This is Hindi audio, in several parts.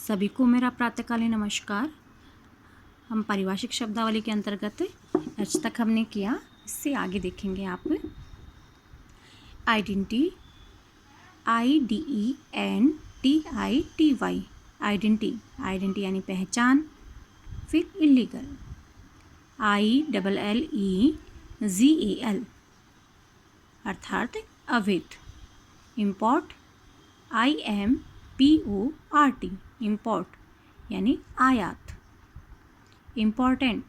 सभी को मेरा प्रातःकालीन नमस्कार। हम पारिभाषिक शब्दावली के अंतर्गत आज तक हमने किया, इससे आगे देखेंगे आप। आइडेंटिटी, IDENTITY, आइडेंटिटी यानी पहचान। फिर इलीगल, ILLEGAL अर्थात अवैध। इम्पोर्ट, IMPORT, इम्पोर्ट यानी आयात। इम्पॉर्टेंट,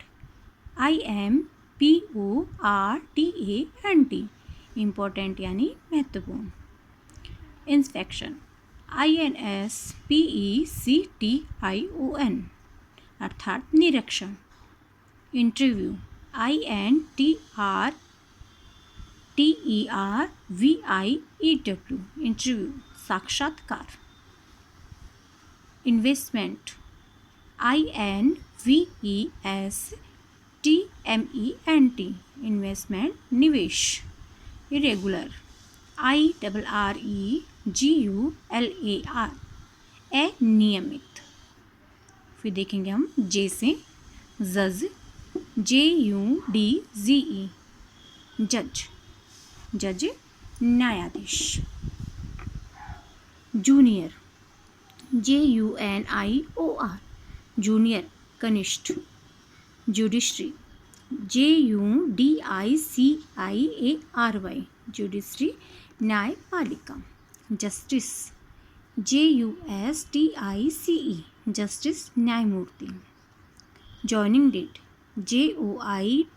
IMPORTANT, इम्पोर्टेंट यानी महत्वपूर्ण। इंस्पेक्शन, INSPECTION अर्थात निरीक्षण। इंटरव्यू, INTERVIEW, इंटरव्यू साक्षात्कार। इन्वेस्टमेंट, INVESTMENT, इन्वेस्टमेंट निवेश। इरेगुलर, IRREGULAR, अनियमित। फिर देखेंगे हम जे से जज, JUDZE, जज, जज न्यायाधीश। जूनियर, JUNIOR, जूनियर कनिष्ठ। जुडिशरी, JUDICIARY, जुडिशरी न्यायपालिका। जस्टिस, JUSTICE, जस्टिस न्यायमूर्ति। Joining date, JOINING,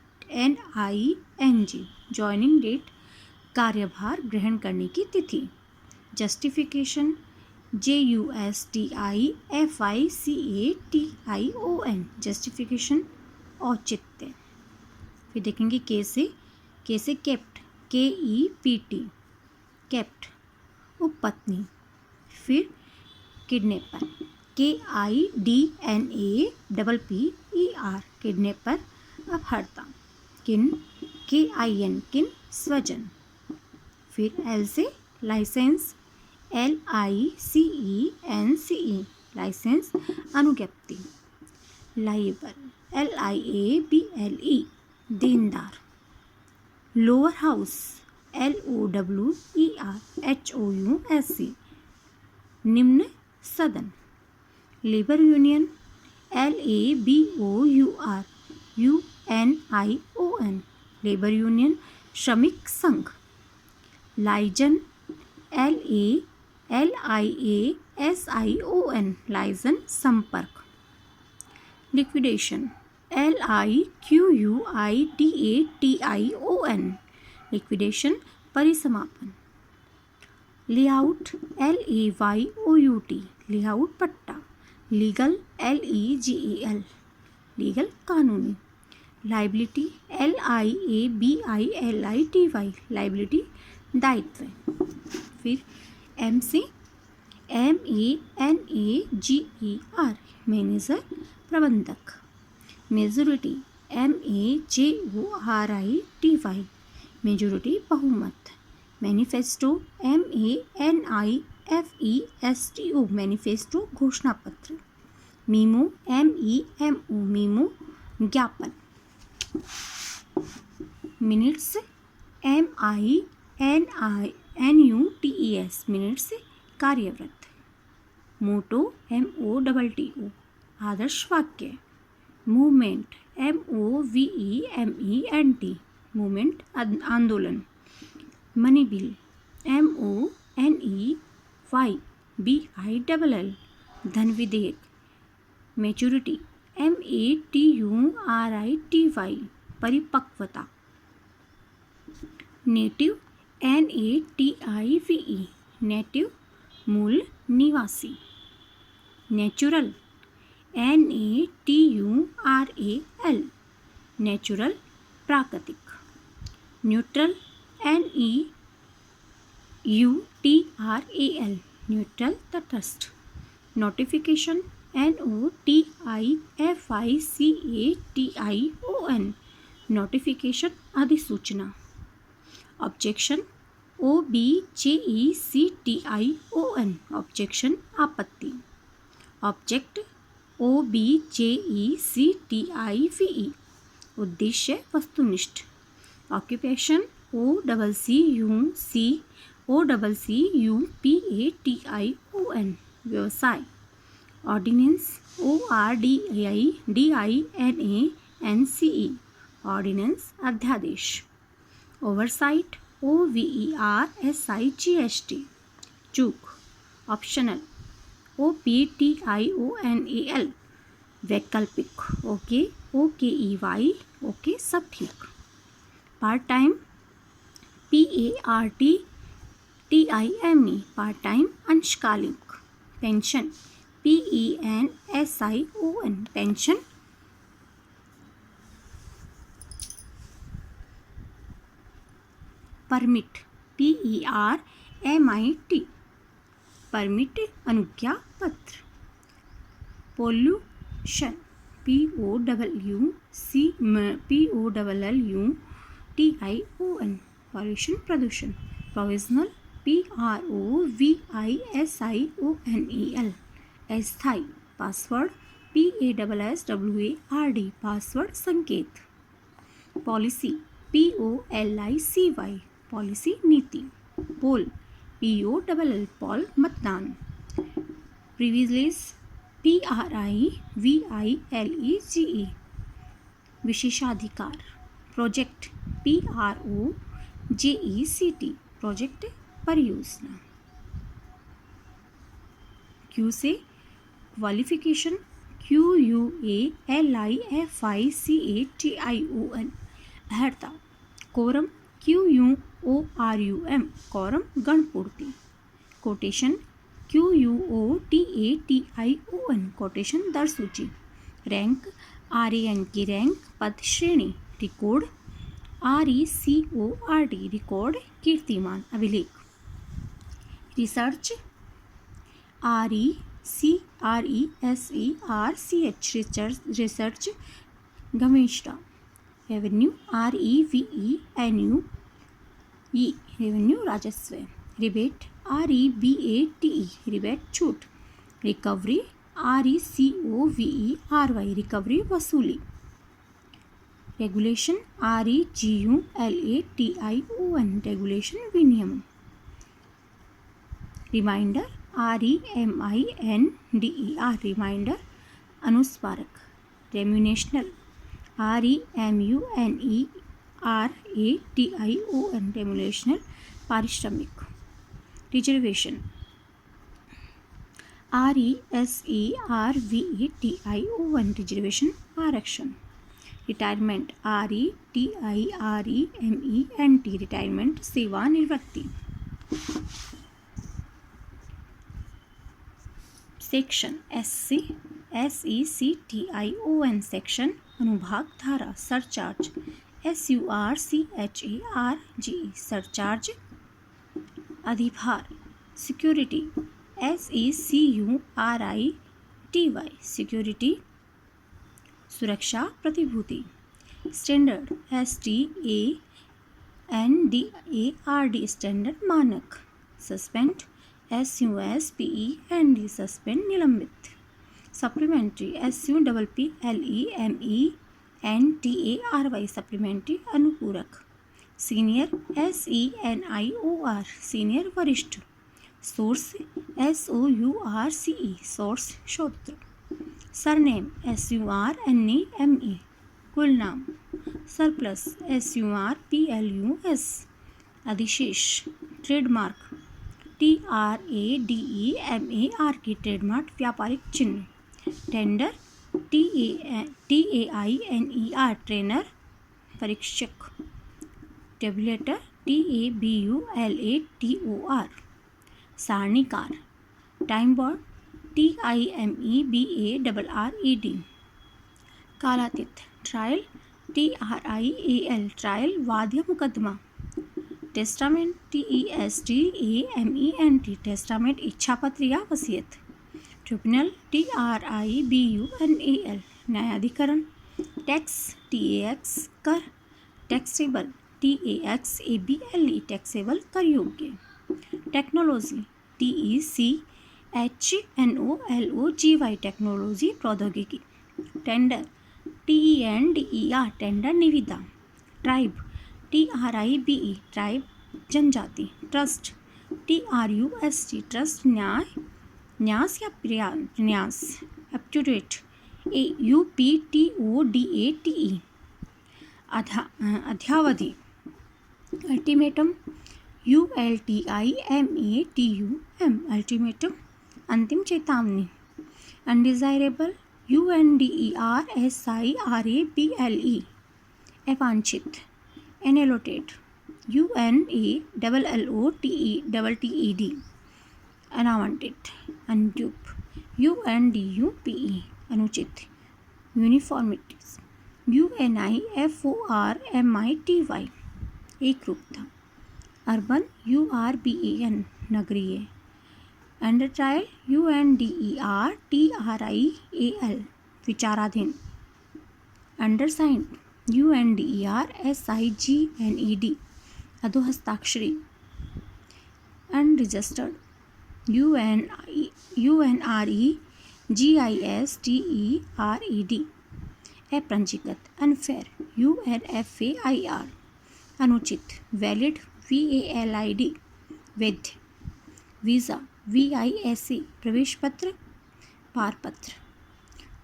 joining date कार्यभार ग्रहण करने की तिथि। जस्टिफिकेशन, JUSTIFICATION, जस्टिफिकेशन औचित्य। फिर देखेंगे के से केप्ट, KEPT, केप्ट उपपत्नी। फिर किडनैपर, KIDNAPPER, किडनैपर अपहर्ता। किन, KIN, किन स्वजन। फिर एल से लाइसेंस, LICENCE, लाइसेंस अनुज्ञप्ति। लाइबल, LIABLE, देनदार। लोअर हाउस, LOWERHOUSE, निम्न सदन। Labour union, LABOURUNION, labour union श्रमिक संघ। लाइजन, LALIASION, लाइजन संपर्क। लिक्विडेशन, LIQUIDATION, लिक्विडेशन परिसमापन। लेआउट, LAYOUT, लेआउट पट्टा। लीगल, LEGAL, लीगल कानूनी। लाइबिलिटी, LIABILITY, लाइबिलिटी दायित्व। फिर एम से MANAGER, मैनेजर प्रबंधक। मेजोरिटी, MAJORITY, मेजोरिटी बहुमत। मैनिफेस्टो, MANIFESTO, मैनिफेस्टो घोषणा पत्र। मीमो, MEMO, मीमो ज्ञापन। मिनट्स, MINUTES, मिनट्स कार्यव्रत। मोटो, MOTTO, आदर्श वाक्य। मूवमेंट, MOVEMENT, मूवमेंट आंदोलन। मनी बिल, MONEYBILL, धन विधेयक। मैच्योरिटी, MATURITY, परिपक्वता। नेटिव, NATIVE, नेटिव मूल निवासी। नेचुरल, NATURAL, नेचुरल प्राकृतिक। न्यूट्रल, NEUTRAL, न्यूट्रल तटस्थ। नोटिफिकेशन, NOTIFICATION, नोटिफिकेशन अधिसूचना। ऑब्जेक्शन, OBJECTION, ऑब्जेक्शन आपत्ति। ऑब्जेक्ट OBJECTIVE, उद्देश्य वस्तुनिष्ठ। ऑक्यूपेशन OCCUPATION, व्यवसाय। ऑर्डिनेंस ORDINANCE, ऑर्डिनेंस अध्यादेश। ओवरसाइट OVERSIGHT, चूक। ऑप्शनल OPTIONAL, वैकल्पिक। OKEY, ओके सब ठीक। Part time PARTTIME, part time अंशकालिक। Pension PENSION, pension. Permit PERMIT, permit अनुज्ञा पत्र। पोल्यूशन POLLUTION, पॉल्यूशन प्रदूषण। प्रोविजनल PROVISIONEL, अस्थायी। पासवर्ड PASSWARD, पासवर्ड संकेत। पॉलिसी POLICY, पॉलिसी नीति। पोल POLL, पोल मतदान। प्रिविलेज PRIVILEGE, विशेषाधिकार। प्रोजेक्ट PROJECT, प्रोजेक्ट परियोजना। क्यू से क्वालिफिकेशन QUALIFICATION, अर्हता। कोरम QUORUM, कोरम गणपूर्ति। कोटेशन QUOTATION, कोटेशन दर सूची। रैंक RANK, रैंक पद श्रेणी। रिकॉर्ड RECORD, रिकॉर्ड कीर्तिमान अभिलेख। रिसर्च RECRESERCH, रिसर्च गवेषणा। रेवेन्यू REVENUE, रेवेन्यू राजस्व। रिबेट REBATE, रिबेट छूट। रिकवरी RECOVERY, रिकवरी वसूली। रेगुलेशन REGULATION, रेगुलेशन विनियम। रिमाइंडर REMINDER, रिमाइंडर अनुस्मारक। रेम्यूनेशनल REMUNERATION, रेम्यूनेशनल पारिश्रमिक। रिजर्वेशन RESERVATION, रिजर्वेशन आरक्षण। रिटायरमेंट RETIREMENT, रिटायरमेंट सेवानिवृत्ति। सेक्शन SECTION, सेक्शन अनुभाग धारा। Surcharge SURCHARGE, surcharge. अधिभार सिक्योरिटी SECURITY, सिक्योरिटी। सुरक्षा प्रतिभूति। स्टैंडर्ड STANDARD, स्टैंडर्ड मानक। सस्पेंड SUSPEND, सस्पेंड निलंबित। सप्लीमेंट्री SUPPLEMENTARY, सप्लीमेंट्री अनुपूरक। सीनियर SENIOR, सीनियर वरिष्ठ। सोर्स SOURCE, सोर्स स्रोत। सरनेम SURNAME, कुल नाम। सरप्लस SURPLUS, अधिशेष। ट्रेडमार्क TRADEMARK, ट्रेडमार्क व्यापारिक चिन्ह। टेंडर TAINER, ट्रेनर परीक्षक। टेबुलेटर TABULATOR, सारणीकार। टाइम बोर्ड TIMEBARRED, कालातीत। ट्रायल TRIAL, ट्रायल वाद्य मुकदमा। टेस्टामेंट TESTAMENT, टेस्टामेंट इच्छापत्र या वसीयत। ट्रिब्यूनल TRIBUNAL, न्यायाधिकरण। टैक्स TAX, कर। टैक्सेबल TAXABLE, टैक्सेबल कर योग्य। टेक्नोलॉजी HNOLOGY टेक्नोलॉजी प्रौद्योगिकी। टेंडर TENDER टेंडर निविदा। ट्राइब TRIBE ट्राइब जनजाति। ट्रस्ट TRUST ट्रस्ट न्याय न्यास या प्रयास। Up to date AUPTODATE अध्यावधि। Ultimatum ULTIMATUM ultimatum अंतिम चेतावनी। अनडिजायरेबल UNDERSIRABLE अवांछित। एनेलोटेड UNALLOTED अनावंटित। अनड्यूप UNDUPE अनुचित। यूनिफॉर्मिटीज UNIFORMITY एकरूपता। अर्बन URBAN नगरीय। अंडर ट्रायल UNDERTRIAL विचाराधीन। अंडरसाइंड UNDERSIGNED अधोहस्ताक्षरी। Unregistered UNREGISTERED अपंजीकृत। Unfair UNFAIR अनुचित। वैलिड VALID वैध। वीज़ा VISA प्रवेश पत्र पारपत्र।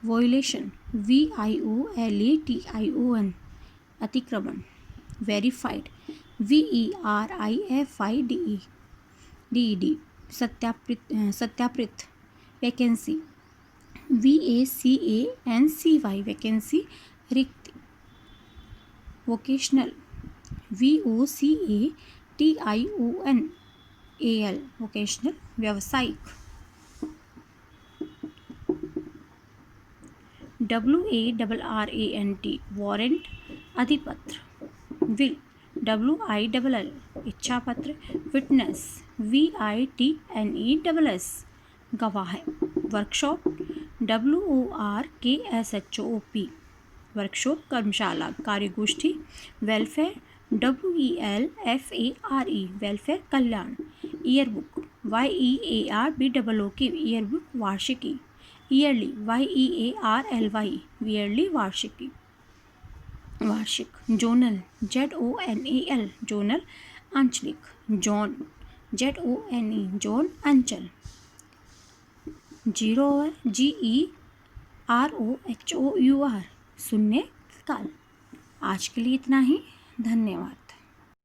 वॉयलेशन VIOLATION अतिक्रमण। वेरीफाइड VERIFIED सत्यापित। वैकेंसी VACANCY वैकेंसी रिक्त। वोकेशनल VOCATIONAL वोकेशनल व्यावसायिक। WARRANT warrant अधिपत्र। विल WILL इच्छा पत्र। विटनेस VITNESS गवाह। Workshop WORKSHOP workshop कर्मशाला कार्यगोष्ठी। Welfare WELFARE welfare कल्याण। ईयरबुक YEARBOOK ईयरबुक वार्षिकी। ईयरली YEARLY ईयरली वार्षिकी वार्षिक। जोनल ZONAL जोनल आंचलिक। जोन ZONE जोन अंचल। जीरोअर GEROHOUR शून्य काल। आज के लिए इतना ही। धन्यवाद।